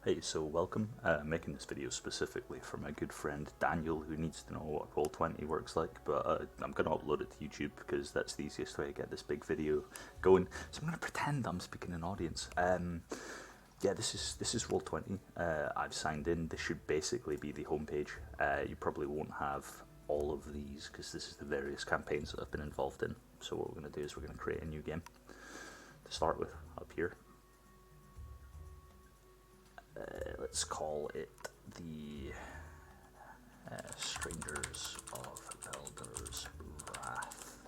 Hey, so welcome. Making this video specifically for my good friend Daniel, who needs to know what roll20 works like, but I'm going to upload it to YouTube because that's the easiest way to get this big video going. So I'm going to pretend I'm speaking to an audience. Yeah, this is roll20. I've signed in. This should basically be the homepage. You probably won't have all of these because this is the various campaigns that I've been involved in. So what we're going to do is we're going to create a new game to start with up here. Let's call it the Strangers of Elder's Wrath.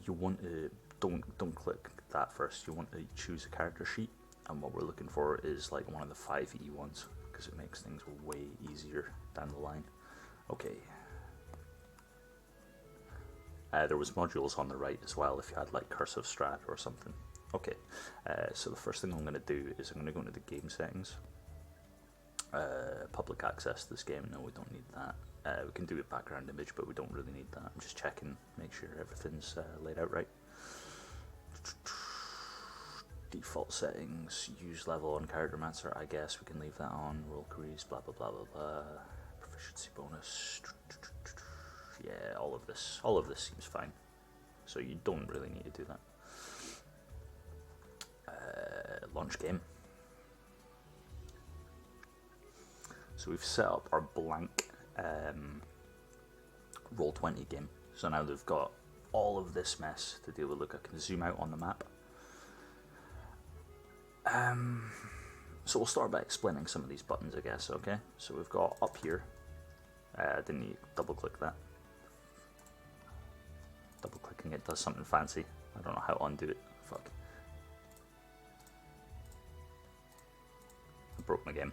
You want to don't click that first. You want to choose a character sheet, and what we're looking for is like one of the 5e ones because it makes things way easier down the line. Okay. There was modules on the right as well if you had like Cursive Strat or something. Okay, so the first thing I'm going to do is I'm going to go into the game settings. Public access to this game, no, we don't need that. We can do a background image, but we don't really need that. I'm just checking, make sure everything's laid out right. Default settings, use level on character master, I guess we can leave that on. Roll crease, blah blah blah blah blah. Proficiency bonus. Yeah, all of this seems fine. So you don't really need to do that. Launch game. So we've set up our blank roll20 game. So now they've got all of this mess to deal with. Look, I can zoom out on the map. So we'll start by explaining some of these buttons, I guess. Okay. So we've got up here. Didn't need double click that. Double clicking it does something fancy. I don't know how to undo it. Fuck. I broke my game.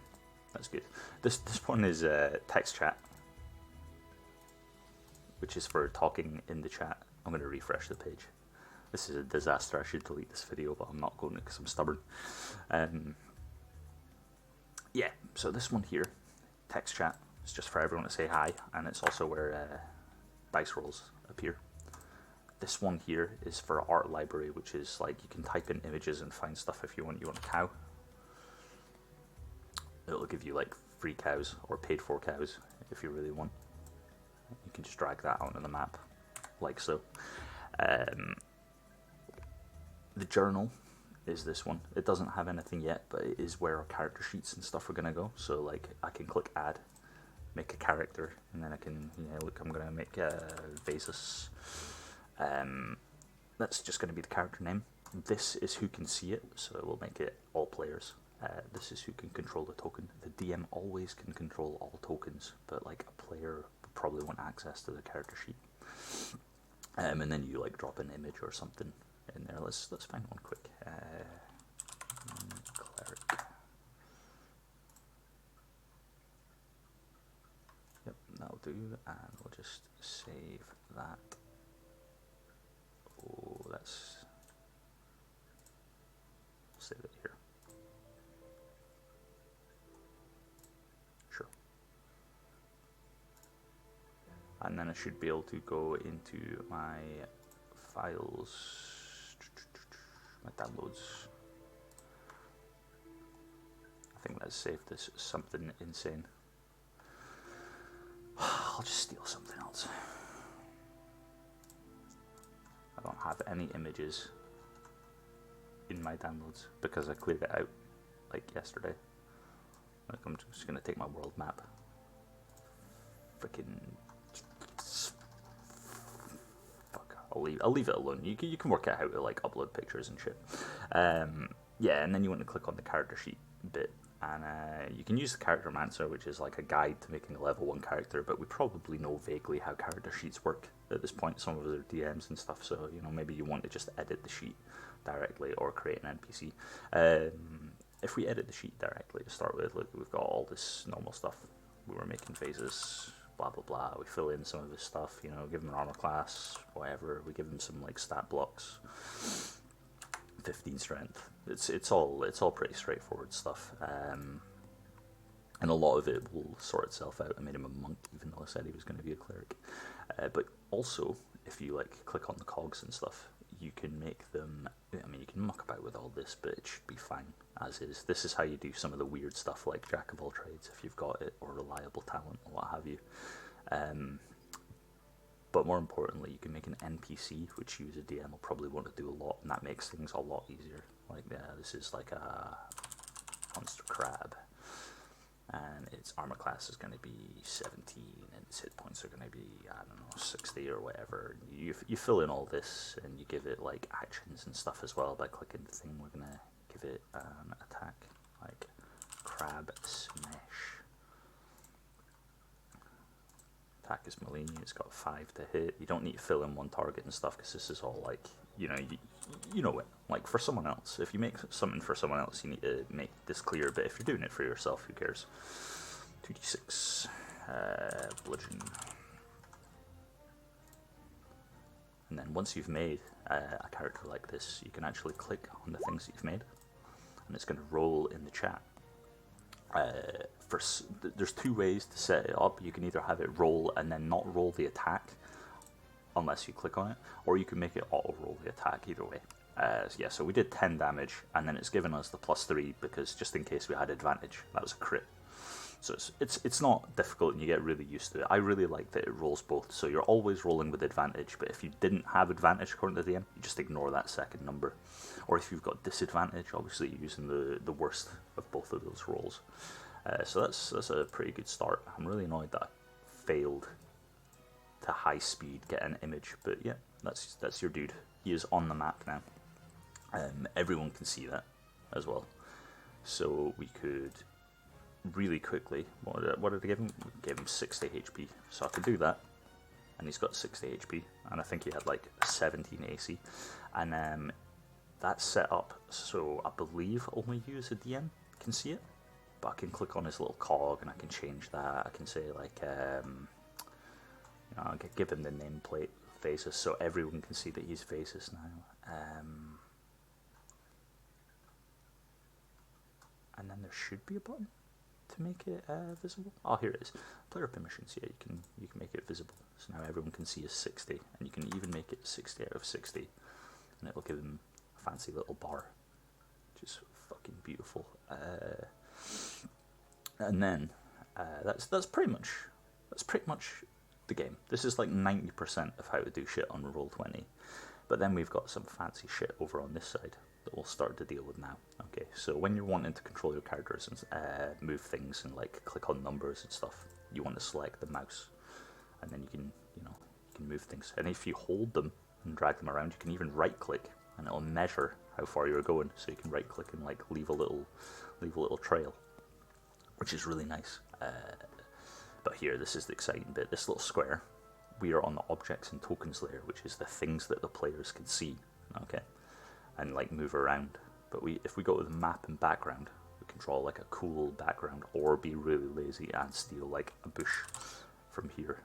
That's good. This one is text chat, which is for talking in the chat. I'm going to refresh the page. This is a disaster. I should delete this video, but I'm not going to because I'm stubborn. Yeah, so this one here, text chat, is just for everyone to say hi, and it's also where dice rolls appear. This one here is for art library, which is like you can type in images and find stuff if you want. You want a cow. It'll give you like free cows or paid for cows if you really want. You can just drag that onto the map, like so. The journal is this one. It doesn't have anything yet, but it is where our character sheets and stuff are gonna go. So like I can click add, make a character, and then I can, look, I'm gonna make Vasus. That's just gonna be the character name. This is who can see it, so it will make it all players. This is who can control the token. The DM always can control all tokens, but like a player would probably want access to the character sheet. And then you like drop an image or something in there. Let's find one quick. Cleric. Yep, that'll do, and we'll just save that. Oh, that's. Save it here. And then I should be able to go into my files, my downloads. I think let's save this something insane. I'll just steal something else. I don't have any images in my downloads because I cleared it out like yesterday. Like I'm just gonna take my world map. Freaking. I'll leave it alone. You can work out how to like upload pictures and shit. Yeah, and then you want to click on the character sheet bit, and you can use the character mancer, which is like a guide to making a level 1 character. But we probably know vaguely how character sheets work at this point. Some of us are DMs and stuff, so maybe you want to just edit the sheet directly or create an NPC. If we edit the sheet directly to start with, look, we've got all this normal stuff. We were making phases. Blah blah blah. We fill in some of this stuff, give them an armor class, whatever. We give them some like stat blocks, 15 strength. It's all pretty straightforward stuff, and a lot of it will sort itself out. I made him a monk, even though I said he was going to be a cleric. But also, if you like click on the cogs and stuff, you can make them. I mean, you can muck about with all this, but it should be fine. as is. This is how you do some of the weird stuff like Jack of all trades if you've got it, or reliable talent, or what have you. But more importantly, you can make an NPC, which you as a DM will probably want to do a lot, and that makes things a lot easier. Like, this is like a monster crab, and its armor class is going to be 17, and its hit points are going to be, I don't know, 60 or whatever. You fill in all this, and you give it like actions and stuff as well by clicking the thing. We're going to give it an attack like crab smash. Attack is melee, it's got 5 to hit. You don't need to fill in one target and stuff, because this is all like, you know it, like for someone else. If you make something for someone else, you need to make this clear, but if you're doing it for yourself, who cares? 2d6, bludgeon. And then once you've made a character like this, you can actually click on the things that you've made, and it's going to roll in the chat. There's 2 ways to set it up. You can either have it roll and then not roll the attack unless you click on it, or you can make it auto roll the attack. Either way. Yeah, so we did 10 damage, and then it's given us the +3 because just in case we had advantage. That was a crit. So it's not difficult, and you get really used to it. I really like that it rolls both, so you're always rolling with advantage, but if you didn't have advantage according to the DM, you just ignore that second number. Or if you've got disadvantage, obviously you're using the worst of both of those rolls. So that's a pretty good start. I'm really annoyed that I failed to high speed get an image, but yeah, that's your dude. He is on the map now. Everyone can see that as well. So we could really quickly, what did I give him? We gave him 60 HP, so I could do that, and he's got 60 HP, and I think he had like 17 AC, and that's set up so I believe only you as a DM can see it, but I can click on his little cog and I can change that. I can say like, I can give him the nameplate Phases, so everyone can see that he's Phases now. And then there should be a button to make it visible. Oh, here it is. Player permissions. Yeah, you can make it visible. So now everyone can see is 60, and you can even make it 60 out of 60, and it'll give them a fancy little bar, which is fucking beautiful. And then that's pretty much the game. This is like 90% of how to do shit on roll20, but then we've got some fancy shit over on this side that we'll start to deal with now. Okay, so when you're wanting to control your characters and move things and like click on numbers and stuff, you want to select the mouse, and then you can move things. And if you hold them and drag them around, you can even right click, and it'll measure how far you're going. So you can right click and like leave a little trail, which is really nice. But here, this is the exciting bit. This little square, we are on the objects and tokens layer, which is the things that the players can see. Okay. And like move around, but if we go to the map and background, we can draw like a cool background, or be really lazy and steal like a bush from here,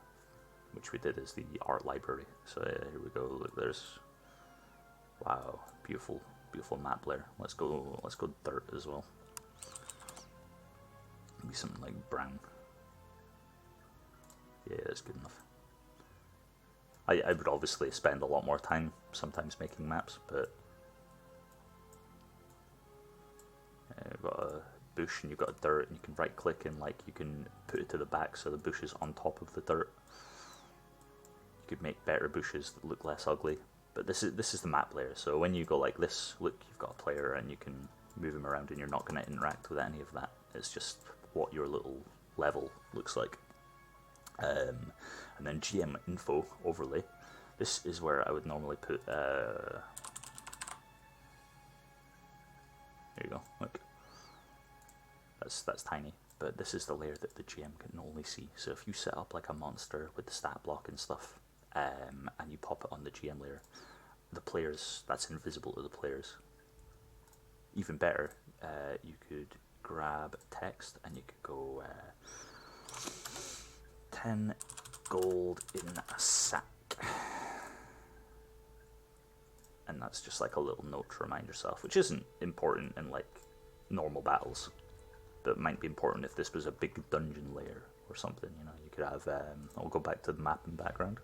which we did as the art library. So here we go. Look, there's, wow, beautiful map layer. Let's go dirt as well. Maybe something like brown. Yeah, that's good enough. I would obviously spend a lot more time sometimes making maps, but you've got a bush and you've got a dirt, and you can right click and like you can put it to the back so the bush is on top of the dirt. You could make better bushes that look less ugly, but this is the map layer. So when you go like this, look, you've got a player and you can move him around, and you're not going to interact with any of that. It's just what your little level looks like. And then GM info overlay. This is where I would normally put. There you go. Look, that's tiny, but this is the layer that the GM can only see. So if you set up like a monster with the stat block and stuff, and you pop it on the GM layer, the players, that's invisible to the players. Even better, you could grab text and you could go 10 gold in a sack. And that's just like a little note to remind yourself, which isn't important in like normal battles, but might be important if this was a big dungeon layer or something. You could have, I'll go back to the map and background.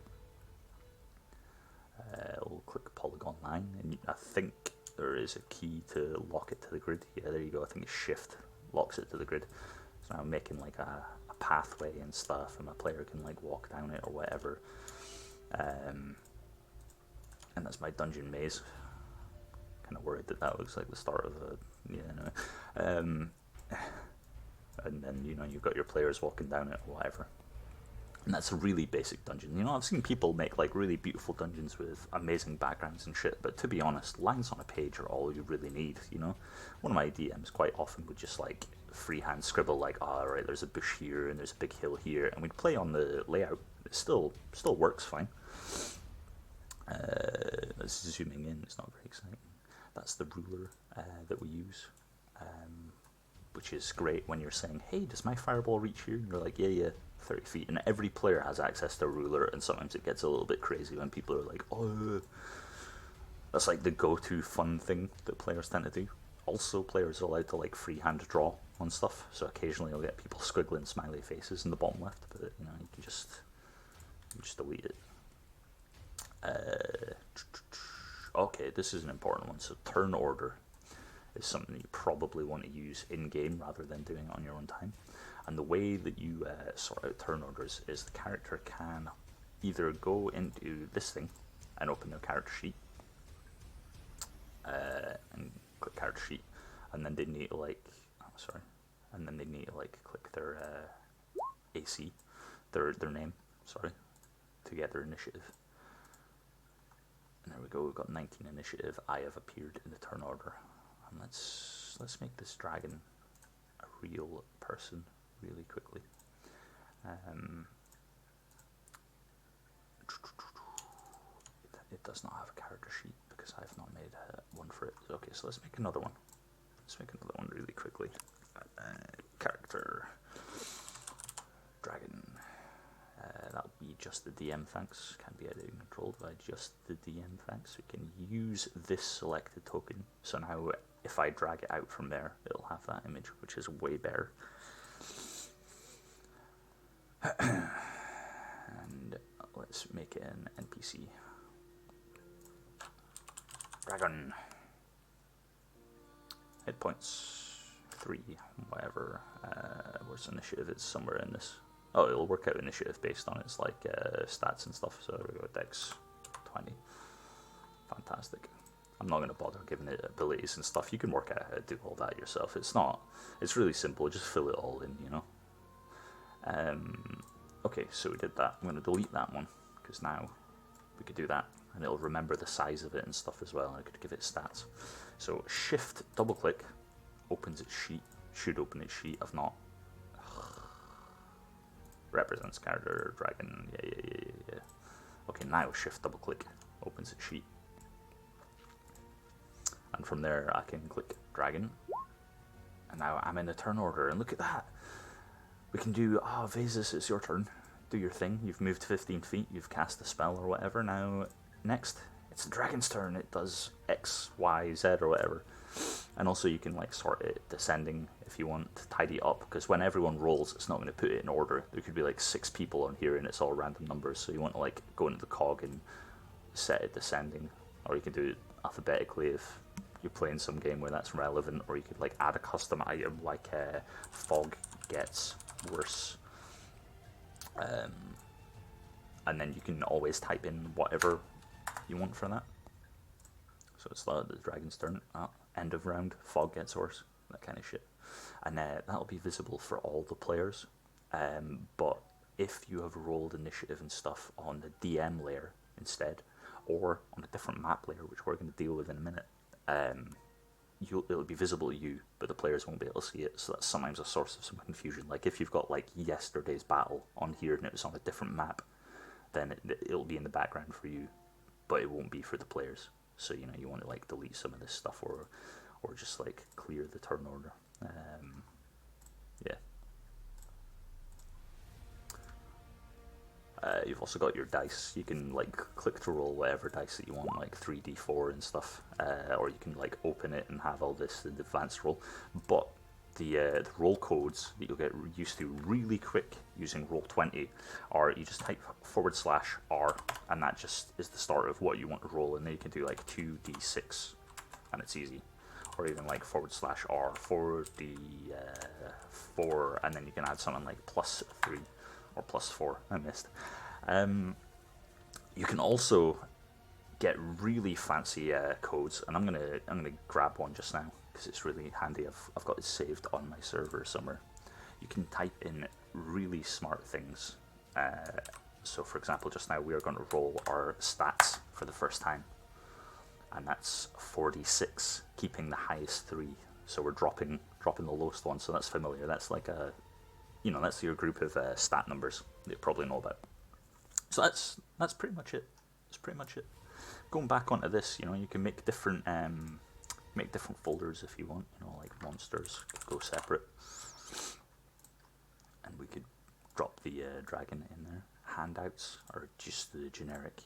We'll click polygon line, and I think there is a key to lock it to the grid. Yeah, there you go. I think it's shift locks it to the grid. So now I'm making like a pathway and stuff, and my player can like walk down it or whatever. And that's my dungeon maze. Kind of worried that looks like the start of a anyway. And then you've got your players walking down it or whatever. And that's a really basic dungeon. I've seen people make like really beautiful dungeons with amazing backgrounds and shit, but to be honest, lines on a page are all you really need, One of my DMs quite often would just like freehand scribble like, right, there's a bush here and there's a big hill here, and we'd play on the layout. It still works fine. Zooming in, it's not very exciting. That's the ruler that we use. Which is great when you're saying, hey, does my fireball reach here? And you're like, yeah, 30 feet. And every player has access to a ruler, and sometimes it gets a little bit crazy when people are like, oh. That's like the go-to fun thing that players tend to do. Also, players are allowed to like freehand draw on stuff, so occasionally you'll get people squiggling smiley faces in the bottom left, but you can just delete it. Okay, this is an important one. So turn order is something that you probably want to use in-game rather than doing it on your own time. And the way that you sort out turn orders is the character can either go into this thing and open their character sheet, and click character sheet, and then they need to click their AC, their name, to get their initiative. And there we go, we've got 19 initiative. I have appeared in the turn order. And let's make this dragon a real person really quickly. It does not have a character sheet because I've not made one for it. Okay, so let's make another one. Let's make another one really quickly. Character dragon. That'll be just the DM, thanks. Can be edited and controlled by just the DM, thanks. We can use this selected token. So now if I drag it out from there, it'll have that image, which is way better. And let's make it an NPC. Dragon. Hit points 3, whatever. Where's initiative? It's somewhere in this. Oh, it'll work out initiative based on its like stats and stuff. So there we go, Dex 20. Fantastic. I'm not going to bother giving it abilities and stuff. You can work out how to do all that yourself. It's really simple. Just fill it all in, Okay, so we did that. I'm going to delete that one because now we could do that, and it'll remember the size of it and stuff as well. And I could give it stats. So shift, double click, opens its sheet. Should open its sheet. I've not. Represents character dragon. Yeah. Okay, now shift double click opens its sheet, and from there I can click dragon, and now I'm in the turn order. And look at that, we can do Vasus, it's your turn, do your thing. You've moved 15 feet, you've cast a spell or whatever. Now next it's the dragon's turn. It does X, Y, Z or whatever. And also you can like sort it descending if you want to tidy it up, because when everyone rolls, it's not going to put it in order. There could be like 6 people on here and it's all random numbers, so you want to like go into the cog and set it descending, or you can do it alphabetically if you're playing some game where that's relevant, or you could like add a custom item like fog gets worse, and then you can always type in whatever you want for that. So it's the dragon's turn. End of round, fog gets worse, that kind of shit. And that'll be visible for all the players. But if you have rolled initiative and stuff on the DM layer instead, or on a different map layer, which we're going to deal with in a minute, it'll be visible to you, but the players won't be able to see it. So that's sometimes a source of some confusion. Like if you've got like yesterday's battle on here and it was on a different map, then it'll be in the background for you, but it won't be for the players. So you want to like delete some of this stuff, or just like clear the turn order. Yeah. You've also got your dice. You can like click to roll whatever dice that you want, like 3d4 and stuff, or you can like open it and have all this in advanced roll. But the roll codes that you'll get used to really quick using roll20 are, you just type /R, and that just is the start of what you want to roll, and then you can do like 2d6 and it's easy. Or even like /R for the 4, and then you can add something like +3 or +4. I missed. You can also get really fancy codes, and I'm gonna grab one just now because it's really handy. I've got it saved on my server somewhere. You can type in really smart things. So, for example, just now we are going to roll our stats for the first time, and that's 46, keeping the highest 3. So we're dropping the lowest one. So that's familiar. That's like a, that's your group of stat numbers that you probably know about. So that's pretty much it. That's pretty much it. Going back onto this, you can make different folders if you want. Like monsters could go separate, and we could drop the dragon in there. Handouts are just the generic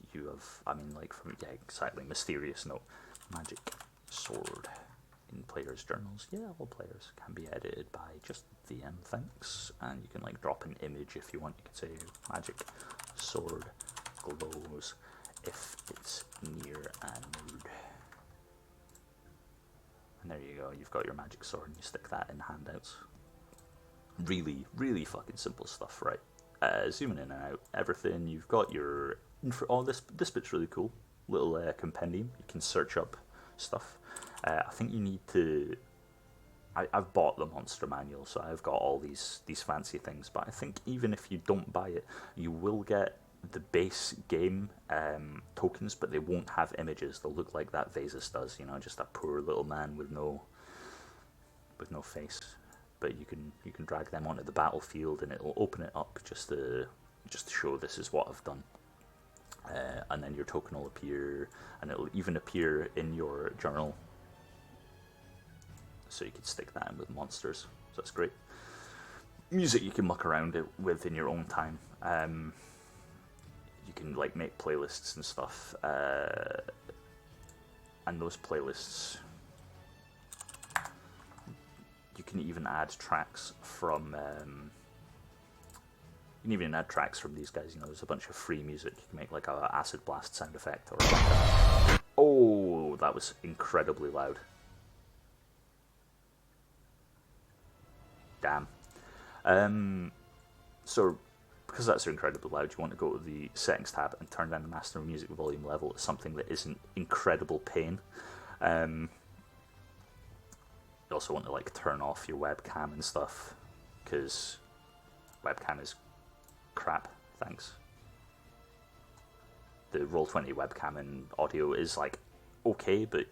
exactly. Mysterious note, magic sword in players' journals. Yeah, all players can be edited by just VM, thanks. And you can like drop an image if you want. You can say magic sword glows if it's near a node. And there you go, you've got your magic sword, and you stick that in handouts. Really, really fucking simple stuff, right? Zooming in and out, everything. You've got your this bit's really cool. Little compendium. You can search up stuff. I think you need to. I've bought the monster manual, so I've got all these fancy things. But I think even if you don't buy it, you will get the base game tokens, but they won't have images. They'll look like that Vasus does. Just a poor little man with no face. But you can drag them onto the battlefield, and it'll open it up just to show this is what I've done. And then your token will appear, and it'll even appear in your journal. So you can stick that in with monsters. So that's great. Music you can muck around with in your own time. You can like make playlists and stuff, and those playlists. You can even add tracks from. You can even add tracks from these guys. There's a bunch of free music. You can make like a acid blast sound effect or. Oh, that was incredibly loud. Damn. So, because that's incredibly loud, you want to go to the settings tab and turn down the master music volume level to something that isn't incredible pain. You also want to like turn off your webcam and stuff, because webcam is crap. Thanks. The roll20 webcam and audio is like okay, but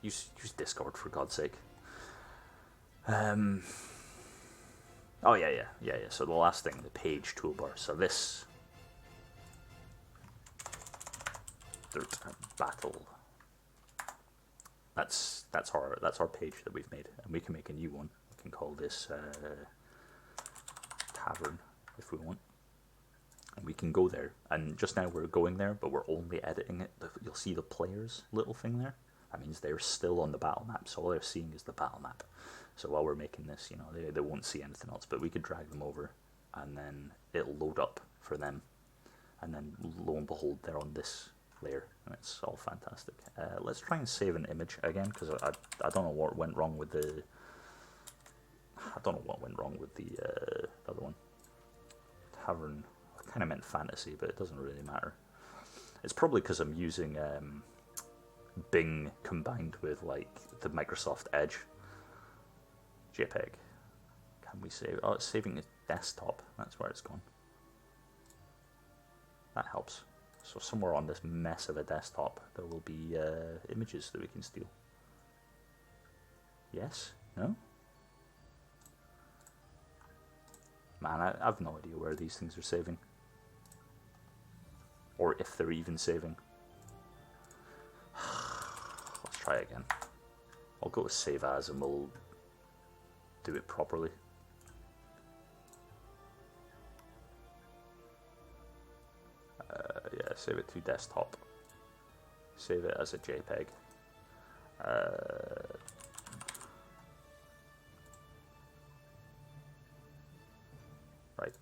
use Discord for God's sake. Oh yeah. So the last thing, the page toolbar. So this dirt battle. That's our page that we've made, and we can make a new one. We can call this tavern if we want, and we can go there. And just now we're going there, but we're only editing it. You'll see the players little thing there. That means they're still on the battle map, so all they're seeing is the battle map. So while we're making this, they won't see anything else. But we could drag them over, and then it'll load up for them, and then lo and behold, they're on this layer, and it's all fantastic. Let's try and save an image again, because I don't know what went wrong with the. I don't know what went wrong with the other one. Tavern. I kind of meant fantasy, but it doesn't really matter. It's probably because I'm using Bing combined with like the Microsoft Edge. JPEG. Can we save? Oh, it's saving the desktop. That's where it's gone. That helps. So somewhere on this mess of a desktop, there will be images that we can steal. Yes? No? Man, I've no idea where these things are saving. Or if they're even saving. Let's try again. I'll go with save as and we'll do it properly. Yeah, save it to desktop. Save it as a JPEG. Right.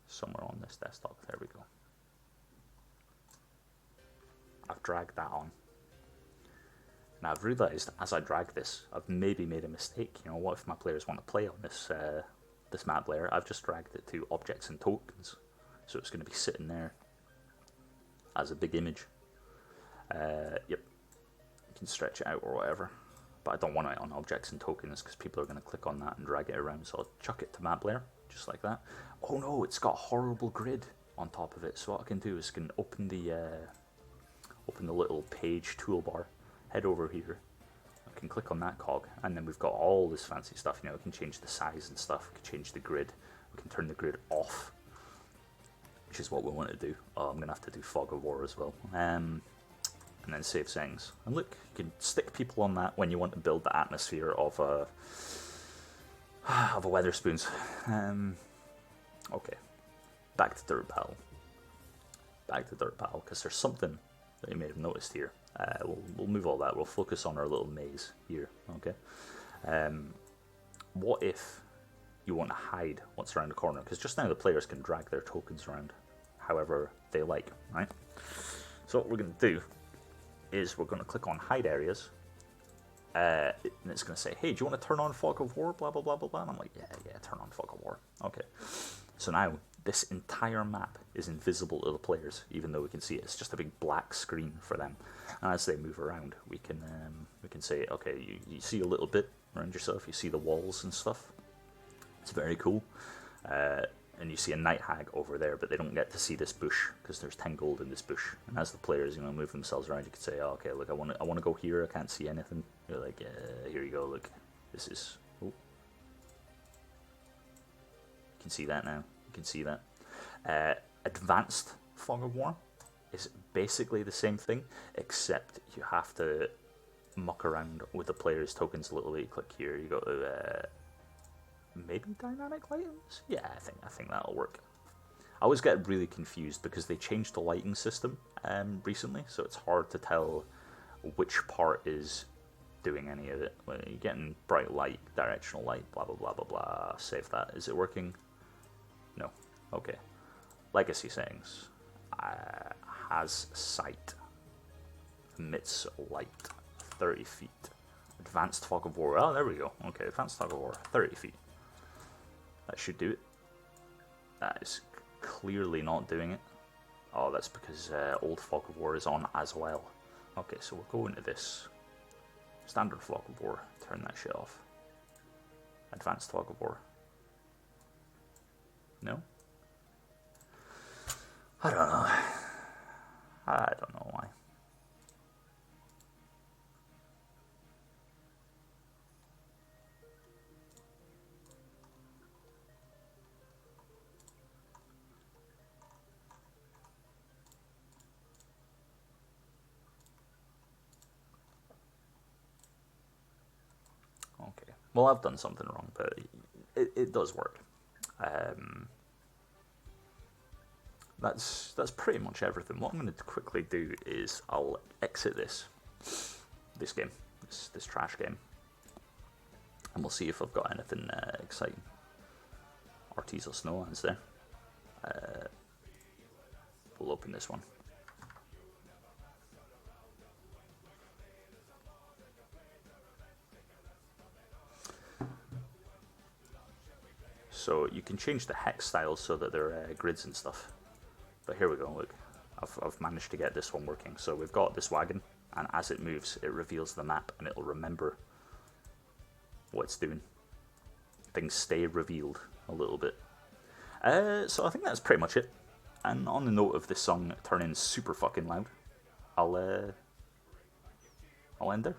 Somewhere on this desktop. There we go. I've dragged that on. And I've realised as I drag this, I've maybe made a mistake. You know, what if my players want to play on this this map layer? I've just dragged it to objects and tokens, so it's going to be sitting there as a big image. Yep, you can stretch it out or whatever, but I don't want it on objects and tokens because people are going to click on that and drag it around. So I'll chuck it to map layer just like that. Oh no, it's got a horrible grid on top of it. So what I can do is can open the little page toolbar, head over here, I can click on that cog, and then we've got all this fancy stuff. You know, we can change the size and stuff, we can change the grid, we can turn the grid off, which is what we want to do. Oh, I'm going to have to do fog of war as well. And then save settings. And look, you can stick people on that when you want to build the atmosphere of a Weatherspoons. Okay, back to Dirt Battle. Back to Dirt Battle, because there's something that you may have noticed here. We'll move all that. We'll focus on our little maze here. Okay. What if you want to hide what's around the corner? Because just now the players can drag their tokens around however they like, right? So what we're going to do is we're going to click on hide areas, and it's going to say, hey, do you want to turn on fog of war, blah blah blah blah blah. And I'm like, yeah, turn on fog of war. Okay, so now this entire map is invisible to the players, even though we can see it. It's just a big black screen for them, and as they move around we can say, okay, you see a little bit around yourself, you see the walls and stuff. It's very cool. And you see a night hag over there, but they don't get to see this bush because there's 10 gold in this bush. And as the players, you know, move themselves around, you could say, oh, okay, look, I want to go here. I can't see anything. You're like, here you go. Look, this is. Oh. You can see that now. You can see that. Advanced Fog of War is basically the same thing, except you have to muck around with the players' tokens a little bit. You click here. You go to. Maybe dynamic lightings? Yeah, I think that'll work. I always get really confused because they changed the lighting system recently, so it's hard to tell which part is doing any of it. Well, you're getting bright light, directional light, blah blah blah blah blah. Save that. Is it working? No. Okay. Legacy settings. Has sight. Emits light. 30 feet. Advanced Fog of War. Oh, there we go. Okay, Advanced Fog of War. 30 feet. That should do it. That is clearly not doing it. Oh, that's because Old Fog of War is on as well. Okay, so we'll go into this. Standard Fog of War. Turn that shit off. Advanced Fog of War. No? I don't know. I don't know why. Okay. Well, I've done something wrong, but it does work. That's pretty much everything. What I'm going to quickly do is I'll exit this game, this trash game, and we'll see if I've got anything exciting. Artisanal Snowlands there. We'll open this one. So you can change the hex styles so that they're grids and stuff. But here we go, look. I've managed to get this one working. So we've got this wagon, and as it moves, it reveals the map, and it'll remember what it's doing. Things stay revealed a little bit. So I think that's pretty much it. And on the note of this song turning super fucking loud, I'll end there.